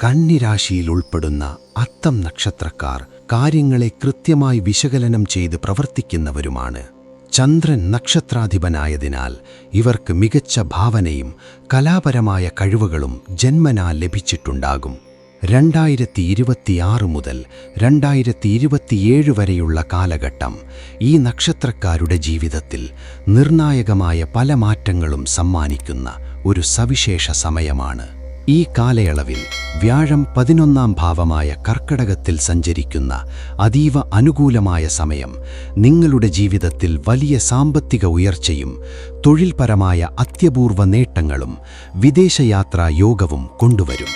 കന്നിരാശിയിൽ ഉൾപ്പെടുന്ന അത്തം നക്ഷത്രക്കാർ കാര്യങ്ങളെ കൃത്യമായി വിശകലനം ചെയ്ത് പ്രവർത്തിക്കുന്നവരുമാണ്. ചന്ദ്രൻ നക്ഷത്രാധിപനായതിനാൽ ഇവർക്ക് മികച്ച ഭാവനയും കലാപരമായ കഴിവുകളും ജന്മനാ ലഭിച്ചിട്ടുണ്ടാകും. 2026 മുതൽ 2027 വരെയുള്ള കാലഘട്ടം ഈ നക്ഷത്രക്കാരുടെ ജീവിതത്തിൽ നിർണായകമായ പല മാറ്റങ്ങളും സമ്മാനിക്കുന്ന ഒരു സവിശേഷ സമയമാണ്. ഈ കാലയളവിൽ വ്യാഴം 11ാം ഭാവമായ കർക്കടകത്തിൽ സഞ്ചരിക്കുന്ന അതീവ അനുകൂലമായ സമയം നിങ്ങളുടെ ജീവിതത്തിൽ വലിയ സാമ്പത്തിക ഉയർച്ചയും തൊഴിൽപരമായ അത്യപൂർവ നേട്ടങ്ങളും വിദേശയാത്രാ യോഗവും കൊണ്ടുവരും.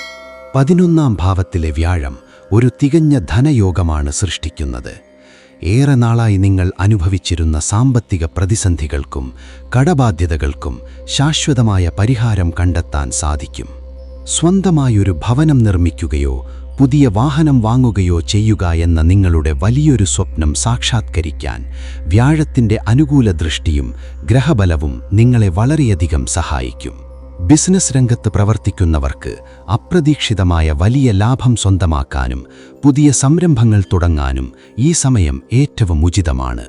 11ാം ഭാവത്തിലെ വ്യാഴം ഒരു തികഞ്ഞ ധനയോഗമാണ് സൃഷ്ടിക്കുന്നത്. ഏറെ നാളായി നിങ്ങൾ അനുഭവിച്ചിരുന്ന സാമ്പത്തിക പ്രതിസന്ധികൾക്കും കടബാധ്യതകൾക്കും ശാശ്വതമായ പരിഹാരം കണ്ടെത്താൻ സാധിക്കും. സ്വന്തമായൊരു ഭവനം നിർമ്മിക്കുകയോ പുതിയ വാഹനം വാങ്ങുകയോ ചെയ്യുക എന്ന നിങ്ങളുടെ വലിയൊരു സ്വപ്നം സാക്ഷാത്കരിക്കാൻ വ്യാഴത്തിൻ്റെ അനുകൂല ദൃഷ്ടിയും ഗ്രഹബലവും നിങ്ങളെ വളരെയധികം സഹായിക്കും. ബിസിനസ് രംഗത്ത് പ്രവർത്തിക്കുന്നവർക്ക് അപ്രതീക്ഷിതമായ വലിയ ലാഭം സ്വന്തമാക്കാനും പുതിയ സംരംഭങ്ങൾ തുടങ്ങാനും ഈ സമയം ഏറ്റവും ഉചിതമാണ്.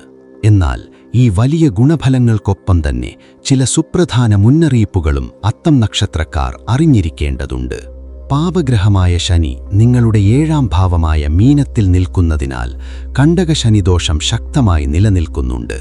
എന്നാൽ ഈ വലിയ ഗുണഫലങ്ങൾക്കൊപ്പം തന്നെ ചില സുപ്രധാന മുന്നറിയിപ്പുകളും അത്തം നക്ഷത്രക്കാർ അറിഞ്ഞിരിക്കേണ്ടതുണ്ട്. പാപഗ്രഹമായ ശനി നിങ്ങളുടെ 7ാം ഭാവമായ മീനത്തിൽ നിൽക്കുന്നതിനാൽ കണ്ടകശനിദോഷം ശക്തമായി നിലനിൽക്കുന്നുണ്ട്.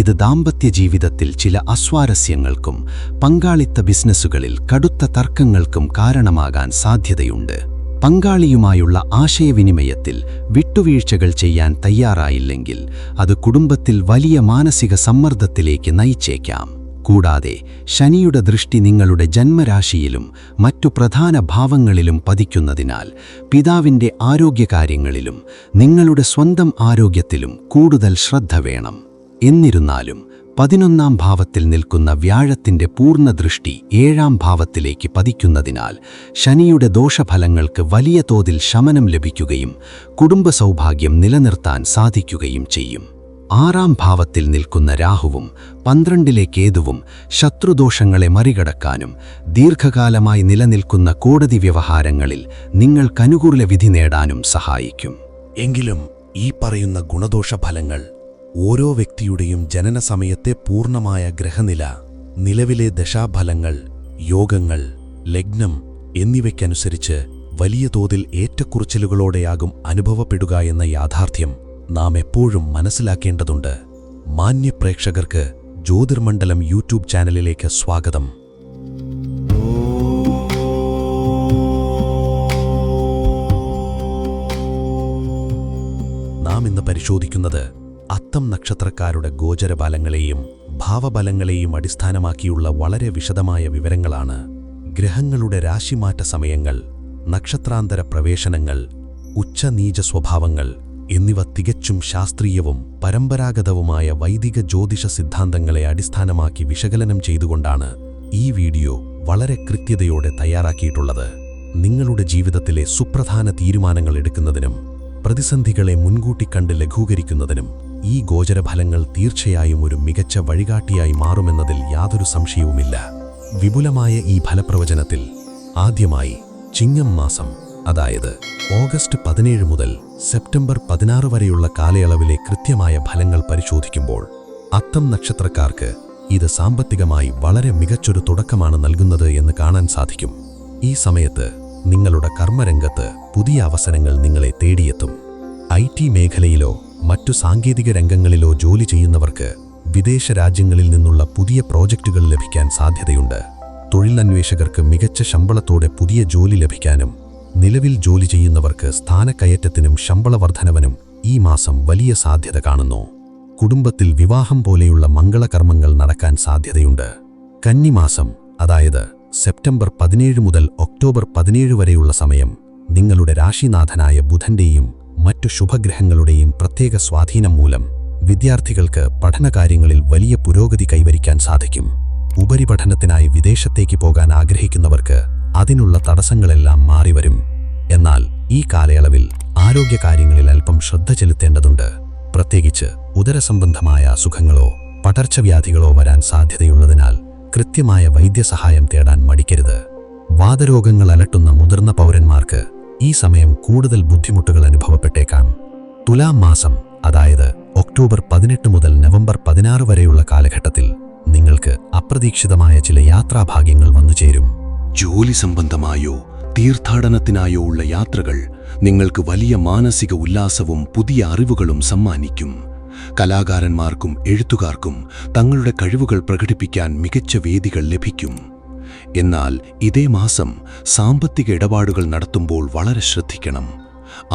ഇത് ദാമ്പത്യ ജീവിതത്തിൽ ചില അസ്വാരസ്യങ്ങൾക്കും പങ്കാളിത്ത ബിസിനസ്സുകളിൽ കടുത്ത തർക്കങ്ങൾക്കും കാരണമാകാൻ സാധ്യതയുണ്ട്. പങ്കാളിയുമായുള്ള ആശയവിനിമയത്തിൽ വിട്ടുവീഴ്ചകൾ ചെയ്യാൻ തയ്യാറായില്ലെങ്കിൽ അത് കുടുംബത്തിൽ വലിയ മാനസിക സമ്മർദ്ദത്തിലേക്ക് നയിച്ചേക്കാം. കൂടാതെ ശനിയുടെ ദൃഷ്ടി നിങ്ങളുടെ ജന്മരാശിയിലും മറ്റു പ്രധാന ഭാവങ്ങളിലും പതിക്കുന്നതിനാൽ പിതാവിൻ്റെ ആരോഗ്യകാര്യങ്ങളിലും നിങ്ങളുടെ സ്വന്തം ആരോഗ്യത്തിലും കൂടുതൽ ശ്രദ്ധ വേണം. എന്നിരുന്നാലും 11ാം ഭാവത്തിൽ നിൽക്കുന്ന വ്യാഴത്തിൻ്റെ പൂർണ്ണ ദൃഷ്ടി 7ാം ഭാവത്തിലേക്ക് പതിക്കുന്നതിനാൽ ശനിയുടെ ദോഷഫലങ്ങൾക്ക് വലിയ തോതിൽ ശമനം ലഭിക്കുകയും കുടുംബ സൗഭാഗ്യം നിലനിർത്താൻ സാധിക്കുകയും ചെയ്യും. 6ാം ഭാവത്തിൽ നിൽക്കുന്ന രാഹുവും 12ലെ കേതുവും ശത്രുദോഷങ്ങളെ മറികടക്കാനും ദീർഘകാലമായി നിലനിൽക്കുന്ന കോടതി വ്യവഹാരങ്ങളിൽ നിങ്ങൾക്കനുകൂല വിധി നേടാനും സഹായിക്കും. എങ്കിലും ഈ പറയുന്ന ഗുണദോഷഫലങ്ങൾ ഓരോ വ്യക്തിയുടെയും ജനന സമയത്തെ പൂർണ്ണമായ ഗ്രഹനില, നിലവിലെ ദശാഫലങ്ങൾ, യോഗങ്ങൾ, ലഗ്നം എന്നിവയ്ക്കനുസരിച്ച് വലിയ തോതിൽ ഏറ്റക്കുറച്ചിലുകളോടെയാകും അനുഭവപ്പെടുക എന്ന യാഥാർത്ഥ്യം നാം എപ്പോഴും മനസ്സിലാക്കേണ്ടതുണ്ട്. മാന്യ പ്രേക്ഷകർക്ക് ജ്യോതിർമണ്ഡലം യൂട്യൂബ് ചാനലിലേക്ക് സ്വാഗതം. നാം ഇന്ന് പരിശോധിക്കുന്നത് അത്തം നക്ഷത്രക്കാരുടെ ഗോചരബലങ്ങളെയും ഭാവബലങ്ങളെയും അടിസ്ഥാനമാക്കിയുള്ള വളരെ വിശദമായ വിവരങ്ങളാണ്. ഗ്രഹങ്ങളുടെ രാശിമാറ്റ സമയങ്ങൾ, നക്ഷത്രാന്തര പ്രവേശനങ്ങൾ, ഉച്ചനീച സ്വഭാവങ്ങൾ എന്നിവ തികച്ചും ശാസ്ത്രീയവും പരമ്പരാഗതവുമായ വൈദിക ജ്യോതിഷ സിദ്ധാന്തങ്ങളെ അടിസ്ഥാനമാക്കി വിശകലനം ചെയ്തുകൊണ്ടാണ് ഈ വീഡിയോ വളരെ കൃത്യതയോടെ തയ്യാറാക്കിയിട്ടുള്ളത്. നിങ്ങളുടെ ജീവിതത്തിലെ സുപ്രധാന തീരുമാനങ്ങൾ എടുക്കുന്നതിനും പ്രതിസന്ധികളെ മുൻകൂട്ടി കണ്ട് ലഘൂകരിക്കുന്നതിനും ഈ ഗോചരഫലങ്ങൾ തീർച്ചയായും ഒരു മികച്ച വഴികാട്ടിയായി മാറുമെന്നതിൽ യാതൊരു സംശയവുമില്ല. വിപുലമായ ഈ ഫലപ്രവചനത്തിൽ ആദ്യമായി ചിങ്ങം മാസം, അതായത് ഓഗസ്റ്റ് 17 മുതൽ സെപ്റ്റംബർ 16 വരെയുള്ള കാലയളവിലെ കൃത്യമായ ഫലങ്ങൾ പരിശോധിക്കുമ്പോൾ അത്തം നക്ഷത്രക്കാർക്ക് ഇത് സാമ്പത്തികമായി വളരെ മികച്ചൊരു തുടക്കമാണ് നൽകുന്നത് എന്ന് കാണാൻ സാധിക്കും. ഈ സമയത്ത് നിങ്ങളുടെ കർമ്മരംഗത്ത് പുതിയ അവസരങ്ങൾ നിങ്ങളെ തേടിയെത്തും. IT മേഖലയിലോ മറ്റു സാങ്കേതിക രംഗങ്ങളിലോ ജോലി ചെയ്യുന്നവർക്ക് വിദേശ രാജ്യങ്ങളിൽ നിന്നുള്ള പുതിയ പ്രോജക്റ്റുകൾ ലഭിക്കാൻ സാധ്യതയുണ്ട്. തൊഴിലന്വേഷകർക്ക് മികച്ച ശമ്പളത്തോടെ പുതിയ ജോലി ലഭിക്കാനും നിലവിൽ ജോലി ചെയ്യുന്നവർക്ക് സ്ഥാനക്കയറ്റത്തിനും ശമ്പള വർധനവിനും ഈ മാസം വലിയ സാധ്യത കാണുന്നു. കുടുംബത്തിൽ വിവാഹം പോലെയുള്ള മംഗളകർമ്മങ്ങൾ നടക്കാൻ സാധ്യതയുണ്ട്. കന്നിമാസം, അതായത് സെപ്റ്റംബർ 17 മുതൽ ഒക്ടോബർ 17 വരെയുള്ള സമയം നിങ്ങളുടെ രാശിനാഥനായ ബുധന്റെയും മറ്റു ശുഭഗ്രഹങ്ങളുടെയും പ്രത്യേക സ്വാധീനം മൂലം വിദ്യാർത്ഥികൾക്ക് പഠനകാര്യങ്ങളിൽ വലിയ പുരോഗതി കൈവരിക്കാൻ സാധിക്കും. ഉപരിപഠനത്തിനായി വിദേശത്തേക്ക് പോകാൻ ആഗ്രഹിക്കുന്നവർക്ക് അതിനുള്ള തടസ്സങ്ങളെല്ലാം മാറിവരും. എന്നാൽ ഈ കാലയളവിൽ ആരോഗ്യകാര്യങ്ങളിൽ അല്പം ശ്രദ്ധ ചെലുത്തേണ്ടതുണ്ട്. പ്രത്യേകിച്ച് ഉദരസംബന്ധമായ അസുഖങ്ങളോ പടർച്ചവ്യാധികളോ വരാൻ സാധ്യതയുള്ളതിനാൽ കൃത്യമായ വൈദ്യസഹായം തേടാൻ മടിക്കരുത്. വാതരോഗങ്ങൾ അലട്ടുന്ന മുതിർന്ന പൗരന്മാർക്ക് ഈ സമയം കൂടുതൽ ബുദ്ധിമുട്ടുകൾ അനുഭവപ്പെട്ടേക്കാം. തുലാം മാസം, അതായത് ഒക്ടോബർ 18 മുതൽ നവംബർ 16 വരെയുള്ള കാലഘട്ടത്തിൽ നിങ്ങൾക്ക് അപ്രതീക്ഷിതമായ ചില യാത്രാഭാഗ്യങ്ങൾ വന്നുചേരും. ജോലി സംബന്ധമായോ തീർത്ഥാടനത്തിനായോ ഉള്ള യാത്രകൾ നിങ്ങൾക്ക് വലിയ മാനസിക ഉല്ലാസവും പുതിയ അറിവുകളും സമ്മാനിക്കും. കലാകാരന്മാർക്കും എഴുത്തുകാർക്കും തങ്ങളുടെ കഴിവുകൾ പ്രകടിപ്പിക്കാൻ മികച്ച വേദികൾ ലഭിക്കും. എന്നാൽ ഇതേ മാസം സാമ്പത്തിക ഇടപാടുകൾ നടത്തുമ്പോൾ വളരെ ശ്രദ്ധിക്കണം.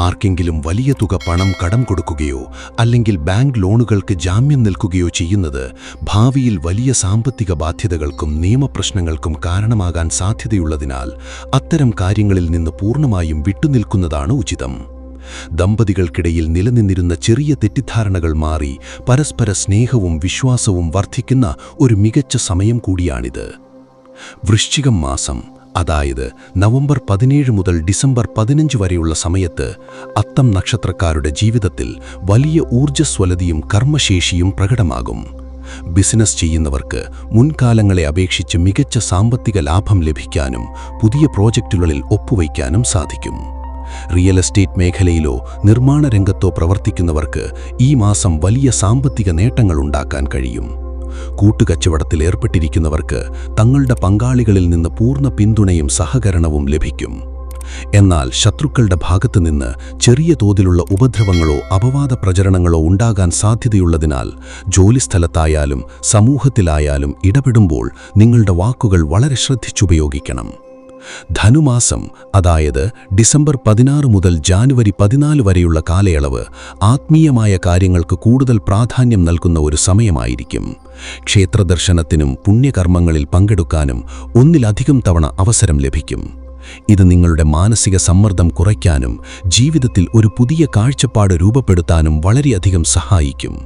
ആർക്കെങ്കിലും വലിയ തുക പണം കടം കൊടുക്കുകയോ അല്ലെങ്കിൽ ബാങ്ക് ലോണുകൾക്ക് ജാമ്യം നിൽക്കുകയോ ചെയ്യുന്നത് ഭാവിയിൽ വലിയ സാമ്പത്തിക ബാധ്യതകൾക്കും നിയമപ്രശ്നങ്ങൾക്കും കാരണമാകാൻ സാധ്യതയുള്ളതിനാൽ അത്തരം കാര്യങ്ങളിൽ നിന്ന് പൂർണ്ണമായും വിട്ടുനിൽക്കുന്നതാണ് ഉചിതം. ദമ്പതികൾക്കിടയിൽ നിലനിന്നിരുന്ന ചെറിയ തെറ്റിദ്ധാരണകൾ മാറി പരസ്പര സ്നേഹവും വിശ്വാസവും വർദ്ധിക്കുന്ന ഒരു മികച്ച സമയം കൂടിയാണിത്. വൃശ്ചികം മാസം, അതായത് നവംബർ 17 മുതൽ ഡിസംബർ 15 വരെയുള്ള സമയത്ത് അത്തം നക്ഷത്രക്കാരുടെ ജീവിതത്തിൽ വലിയ ഊർജ്ജസ്വലതയും കർമ്മശേഷിയും പ്രകടമാകും. ബിസിനസ് ചെയ്യുന്നവർക്ക് മുൻകാലങ്ങളെ അപേക്ഷിച്ച് മികച്ച സാമ്പത്തിക ലാഭം ലഭിക്കാനും പുതിയ പ്രോജക്റ്റുകളിൽ ഒപ്പുവയ്ക്കാനും സാധിക്കും. റിയൽ എസ്റ്റേറ്റ് മേഖലയിലോ നിർമ്മാണ രംഗത്തോ പ്രവർത്തിക്കുന്നവർക്ക് ഈ മാസം വലിയ സാമ്പത്തിക നേട്ടങ്ങൾ ഉണ്ടാക്കാൻ കഴിയും. കൂട്ടുകച്ചവടത്തിൽ ഏർപ്പെട്ടിരിക്കുന്നവർക്ക് തങ്ങളുടെ പങ്കാളികളിൽ നിന്ന് പൂർണ്ണ പിന്തുണയും സഹകരണവും ലഭിക്കും. എന്നാൽ ശത്രുക്കളുടെ ഭാഗത്തുനിന്ന് ചെറിയ തോതിലുള്ള ഉപദ്രവങ്ങളോ അപവാദ പ്രചരണങ്ങളോ ഉണ്ടാകാൻ സാധ്യതയുള്ളതിനാൽ ജോലിസ്ഥലത്തായാലും സമൂഹത്തിലായാലും ഇടപെടുമ്പോൾ നിങ്ങളുടെ വാക്കുകൾ വളരെ ശ്രദ്ധിച്ചുപയോഗിക്കണം. ധനുമാസം, അതായത് ഡിസംബർ 16 മുതൽ ജാനുവരി 14 വരെയുള്ള കാലയളവ് ആത്മീയമായ കാര്യങ്ങൾക്ക് കൂടുതൽ പ്രാധാന്യം നൽകുന്ന ഒരു സമയമായിരിക്കും. ക്ഷേത്രദർശനത്തിനും പുണ്യകർമ്മങ്ങളിൽ പങ്കെടുക്കാനും ഒന്നിലധികം തവണ അവസരം ലഭിക്കും. ഇത് നിങ്ങളുടെ മാനസിക സമ്മർദ്ദം കുറയ്ക്കാനും ജീവിതത്തിൽ ഒരു പുതിയ കാഴ്ചപ്പാട് രൂപപ്പെടുത്താനും വളരെയധികം സഹായിക്കും.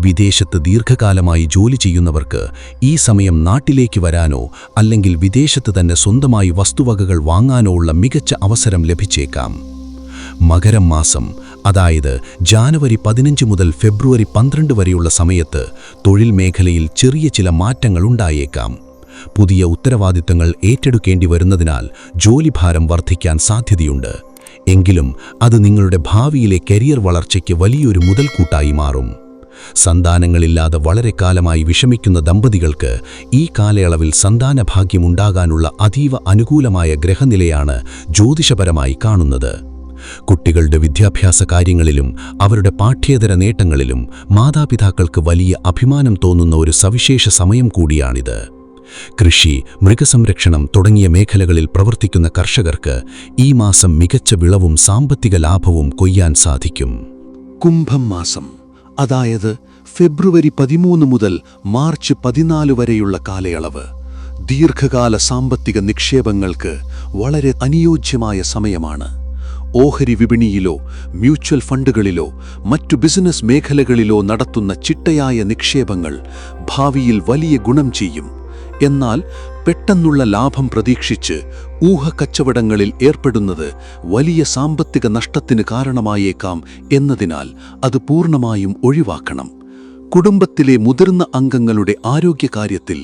വിദേശത്ത് ദീർഘകാലമായി ജോലി ചെയ്യുന്നവർക്ക് ഈ സമയം നാട്ടിലേക്ക് വരാനോ അല്ലെങ്കിൽ വിദേശത്ത് തന്നെ സ്വന്തമായി വസ്തുവകകൾ വാങ്ങാനോ ഉള്ള മികച്ച അവസരം ലഭിച്ചേക്കാം. മകരം മാസം, അതായത് ജാനുവരി 15 മുതൽ ഫെബ്രുവരി 12 വരെയുള്ള സമയത്ത് തൊഴിൽ മേഖലയിൽ ചെറിയ ചില മാറ്റങ്ങൾ ഉണ്ടായേക്കാം. പുതിയ ഉത്തരവാദിത്തങ്ങൾ ഏറ്റെടുക്കേണ്ടി വരുന്നതിനാൽ ജോലിഭാരം വർദ്ധിക്കാൻ സാധ്യതയുണ്ട്. എങ്കിലും അത് നിങ്ങളുടെ ഭാവിയിലെ കരിയർ വളർച്ചയ്ക്ക് വലിയൊരു മുതൽക്കൂട്ടായി മാറും. സന്താനങ്ങളില്ലാതെ വളരെ കാലമായി വിഷമിക്കുന്ന ദമ്പതികൾക്ക് ഈ കാലയളവിൽ സന്താനഭാഗ്യമുണ്ടാകാനുള്ള അതീവ അനുകൂലമായ ഗ്രഹനിലയാണ് ജ്യോതിഷപരമായി കാണുന്നത്. കുട്ടികളുടെ വിദ്യാഭ്യാസ കാര്യങ്ങളിലും അവരുടെ പാഠ്യേതര നേട്ടങ്ങളിലും മാതാപിതാക്കൾക്ക് വലിയ അഭിമാനം തോന്നുന്ന ഒരു സവിശേഷ സമയം കൂടിയാണിത്. കൃഷി, മൃഗസംരക്ഷണം തുടങ്ങിയ മേഖലകളിൽ പ്രവർത്തിക്കുന്ന കർഷകർക്ക് ഈ മാസം മികച്ച വിളവും സാമ്പത്തിക ലാഭവും കൊയ്യാൻ സാധിക്കും. കുംഭം മാസം, അതായത് ഫെബ്രുവരി 13 മുതൽ മാർച്ച് 14 വരെയുള്ള കാലയളവ് ദീർഘകാല സാമ്പത്തിക നിക്ഷേപങ്ങൾക്ക് വളരെ അനുയോജ്യമായ സമയമാണ്. ഓഹരി വിപണിയിലോ മ്യൂച്വൽ ഫണ്ടുകളിലോ മറ്റു ബിസിനസ് മേഖലകളിലോ നടത്തുന്ന ചിട്ടയായ നിക്ഷേപങ്ങൾ ഭാവിയിൽ വലിയ ഗുണം ചെയ്യും. എന്നാൽ പെട്ടെന്നുള്ള ലാഭം പ്രതീക്ഷിച്ച് ഊഹക്കച്ചവടങ്ങളിൽ ഏർപ്പെടുന്നത് വലിയ സാമ്പത്തിക നഷ്ടത്തിന് കാരണമായേക്കാം എന്നതിനാൽ അത് പൂർണ്ണമായും ഒഴിവാക്കണം. കുടുംബത്തിലെ മുതിർന്ന അംഗങ്ങളുടെ ആരോഗ്യകാര്യത്തിൽ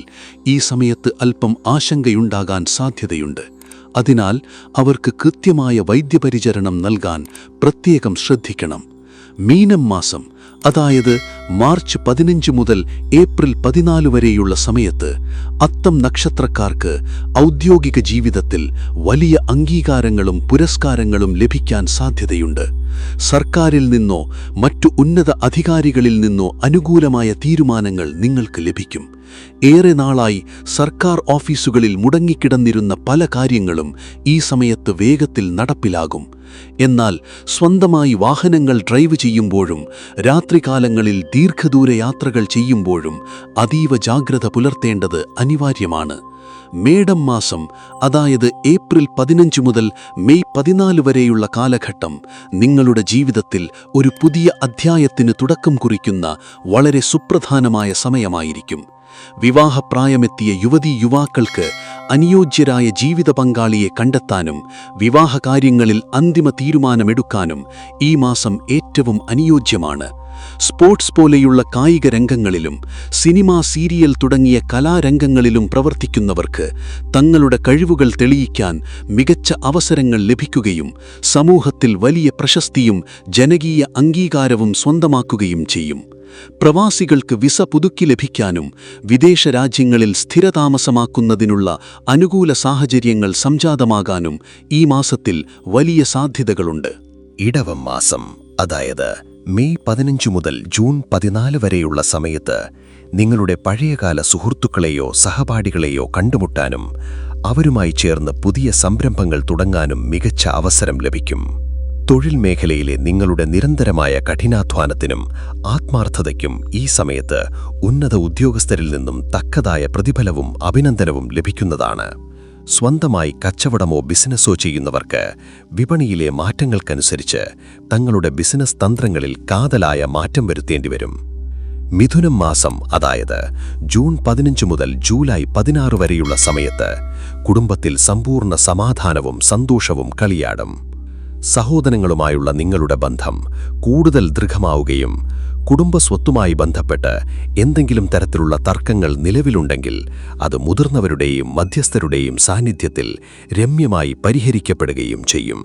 ഈ സമയത്ത് അല്പം ആശങ്കയുണ്ടാകാൻ സാധ്യതയുണ്ട്. അതിനാൽ അവർക്ക് കൃത്യമായ വൈദ്യപരിചരണം നൽകാൻ പ്രത്യേകം ശ്രദ്ധിക്കണം. മീനം മാസം, അതായത് മാർച്ച് 15 മുതൽ ഏപ്രിൽ 14 വരെയുള്ള സമയത്ത് അത്തം നക്ഷത്രക്കാർക്ക് ഔദ്യോഗിക ജീവിതത്തിൽ വലിയ അംഗീകാരങ്ങളും പുരസ്കാരങ്ങളും ലഭിക്കാൻ സാധ്യതയുണ്ട്. സർക്കാരിൽ നിന്നോ മറ്റു ഉന്നത അധികാരികളിൽ നിന്നോ അനുകൂലമായ തീരുമാനങ്ങൾ നിങ്ങൾക്ക് ലഭിക്കും. ഏറെ നാളായി സർക്കാർ ഓഫീസുകളിൽ മുടങ്ങിക്കിടന്നിരുന്ന പല കാര്യങ്ങളും ഈ സമയത്ത് വേഗത്തിൽ നടപ്പിലാകും. എന്നാൽ സ്വന്തമായി വാഹനങ്ങൾ ഡ്രൈവ് ചെയ്യുമ്പോഴും രാത്രികാലങ്ങളിൽ ദീർഘദൂര യാത്രകൾ ചെയ്യുമ്പോഴും അതീവ ജാഗ്രത പുലർത്തേണ്ടത് അനിവാര്യമാണ്. മേടം മാസം, അതായത് ഏപ്രിൽ 15 മുതൽ മെയ് 14 വരെയുള്ള കാലഘട്ടം നിങ്ങളുടെ ജീവിതത്തിൽ ഒരു പുതിയ അധ്യായത്തിന് തുടക്കം കുറിക്കുന്ന വളരെ സുപ്രധാനമായ സമയമായിരിക്കും. വിവാഹപ്രായമെത്തിയ യുവതീ യുവാക്കൾക്ക് അനുയോജ്യരായ ജീവിത പങ്കാളിയെ കണ്ടെത്താനും വിവാഹകാര്യങ്ങളിൽ അന്തിമ തീരുമാനമെടുക്കാനും ഈ മാസം ഏറ്റവും അനുയോജ്യമാണ്. സ്പോർട്സ് പോലെയുള്ള കായിക രംഗങ്ങളിലും സിനിമ, സീരിയൽ തുടങ്ങിയ കലാരംഗങ്ങളിലും പ്രവർത്തിക്കുന്നവർക്ക് തങ്ങളുടെ കഴിവുകൾ തെളിയിക്കാൻ മികച്ച അവസരങ്ങൾ ലഭിക്കുകയും സമൂഹത്തിൽ വലിയ പ്രശസ്തിയും ജനകീയ അംഗീകാരവും സ്വന്തമാക്കുകയും ചെയ്യും. പ്രവാസികൾക്ക് വിസ പുതുക്കി ലഭിക്കാനും വിദേശ രാജ്യങ്ങളിൽ സ്ഥിരതാമസമാക്കുന്നതിനുള്ള അനുകൂല സാഹചര്യങ്ങൾ സംജാതമാകാനും ഈ മാസത്തിൽ വലിയ സാധ്യതകളുണ്ട്. ഇടവം മാസം, അതായത് മെയ് 15 മുതൽ ജൂൺ 14 വരെയുള്ള സമയത്ത് നിങ്ങളുടെ പഴയകാല സുഹൃത്തുക്കളെയോ സഹപാഠികളെയോ കണ്ടുമുട്ടാനും അവരുമായി ചേർന്ന് പുതിയ സംരംഭങ്ങൾ തുടങ്ങാനും മികച്ച അവസരം ലഭിക്കും. തൊഴിൽ മേഖലയിലെ നിങ്ങളുടെ നിരന്തരമായ കഠിനാധ്വാനത്തിനും ആത്മാർത്ഥതയ്ക്കും ഈ സമയത്ത് ഉന്നത ഉദ്യോഗസ്ഥരിൽ നിന്നും തക്കതായ പ്രതിഫലവും അഭിനന്ദനവും ലഭിക്കുന്നതാണ്. സ്വന്തമായി കച്ചവടമോ ബിസിനസ്സോ ചെയ്യുന്നവർക്ക് വിപണിയിലെ മാറ്റങ്ങൾക്കനുസരിച്ച് തങ്ങളുടെ ബിസിനസ് തന്ത്രങ്ങളിൽ കാതലായ മാറ്റം വരുത്തേണ്ടിവരും. മിഥുനം മാസം, അതായത് ജൂൺ 15 മുതൽ ജൂലൈ 16 വരെയുള്ള സമയത്ത് കുടുംബത്തിൽ സമ്പൂർണ്ണ സമാധാനവും സന്തോഷവും കളിയാടും. സഹോദരങ്ങളുമായുള്ള നിങ്ങളുടെ ബന്ധം കൂടുതൽ ദൃഢമാവുകയും കുടുംബസ്വത്തുമായി ബന്ധപ്പെട്ട് എന്തെങ്കിലും തരത്തിലുള്ള തർക്കങ്ങൾ നിലവിലുണ്ടെങ്കിൽ അത് മുതിർന്നവരുടെയും മധ്യസ്ഥരുടെയും സാന്നിധ്യത്തിൽ രമ്യമായി പരിഹരിക്കപ്പെടുകയും ചെയ്യും.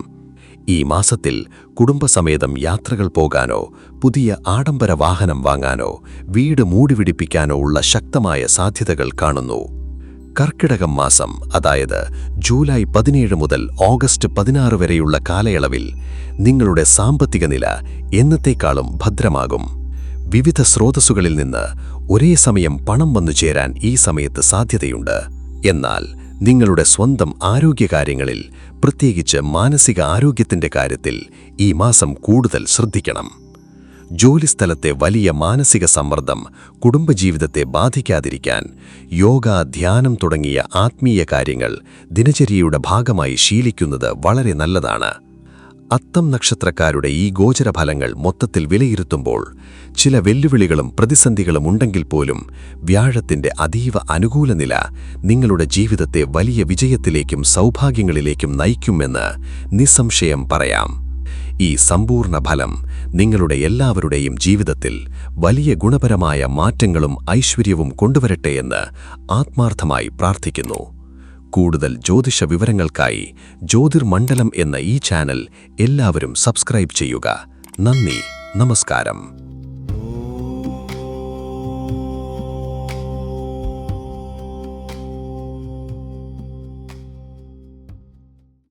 ഈ മാസത്തിൽ കുടുംബസമേതം യാത്രകൾ പോകാനോ പുതിയ ആഡംബര വാഹനം വാങ്ങാനോ വീട് മൂടിപിടിപ്പിക്കാനോ ഉള്ള ശക്തമായ സാധ്യതകൾ കാണുന്നു. കർക്കിടകം മാസം, അതായത് ജൂലൈ 17 മുതൽ ഓഗസ്റ്റ് 16 വരെയുള്ള കാലയളവിൽ നിങ്ങളുടെ സാമ്പത്തിക നില എന്നത്തേക്കാളും ഭദ്രമാകും. വിവിധ സ്രോതസ്സുകളിൽ നിന്ന് ഒരേ സമയം പണം വന്നു ചേരാൻ ഈ സമയത്ത് സാധ്യതയുണ്ട്. എന്നാൽ നിങ്ങളുടെ സ്വന്തം ആരോഗ്യകാര്യങ്ങളിൽ, പ്രത്യേകിച്ച് മാനസിക ആരോഗ്യത്തിന്റെ കാര്യത്തിൽ ഈ മാസം കൂടുതൽ ശ്രദ്ധിക്കണം. ജോലിസ്ഥലത്തെ വലിയ മാനസിക സമ്മർദ്ദം കുടുംബജീവിതത്തെ ബാധിക്കാതിരിക്കാൻ യോഗ, ധ്യാനം തുടങ്ങിയ ആത്മീയ കാര്യങ്ങൾ ദിനചര്യയുടെ ഭാഗമായി ശീലിക്കുന്നത് വളരെ നല്ലതാണ്. അത്തം നക്ഷത്രക്കാരുടെ ഈ ഗോചരഫലങ്ങൾ മൊത്തത്തിൽ വിലയിരുത്തുമ്പോൾ ചില വെല്ലുവിളികളും പ്രതിസന്ധികളും ഉണ്ടെങ്കിൽ പോലും വ്യാഴത്തിന്റെ അതീവ അനുകൂല നില നിങ്ങളുടെ ജീവിതത്തെ വലിയ വിജയത്തിലേക്കും സൗഭാഗ്യങ്ങളിലേക്കും നയിക്കുമെന്ന് നിസ്സംശയം പറയാം. ഈ സമ്പൂർണ്ണ ഫലം നിങ്ങളുടെ എല്ലാവരുടെയും ജീവിതത്തിൽ വലിയ ഗുണപരമായ മാറ്റങ്ങളും ഐശ്വര്യവും കൊണ്ടുവരട്ടെയെന്ന് ആത്മാർത്ഥമായി പ്രാർത്ഥിക്കുന്നു. കൂടുതൽ ജ്യോതിഷ വിവരങ്ങൾക്കായി ജ്യോതിർമണ്ഡലം എന്ന ഈ ചാനൽ എല്ലാവരും സബ്സ്ക്രൈബ് ചെയ്യുക. നന്ദി, നമസ്കാരം.